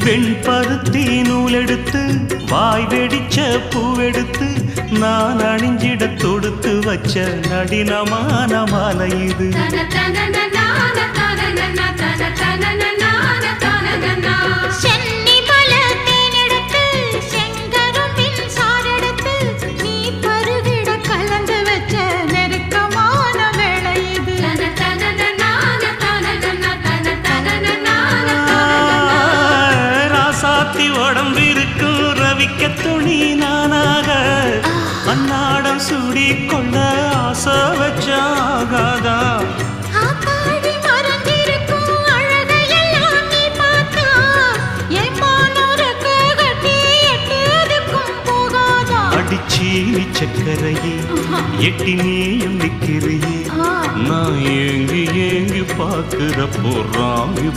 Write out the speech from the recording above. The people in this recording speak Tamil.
வெண்பருத்தி நூலெடுத்து வாய் வெடிச்ச பூவெடுத்து நான் அணிஞ்சிட தொடுத்து வச்ச நடினமான மாலை இது. உடம்பிருக்கும் ரவிக்க துணி நானாக அன்னாடம் சூடி கொள்ள ஆசை வச்சாகாதா. அடிச்சீனி சக்கரையே எட்டி நீயும் நிக்கிறையே நான் ஏங்கி ஏங்கி பார்க்கிறப்போ ராமி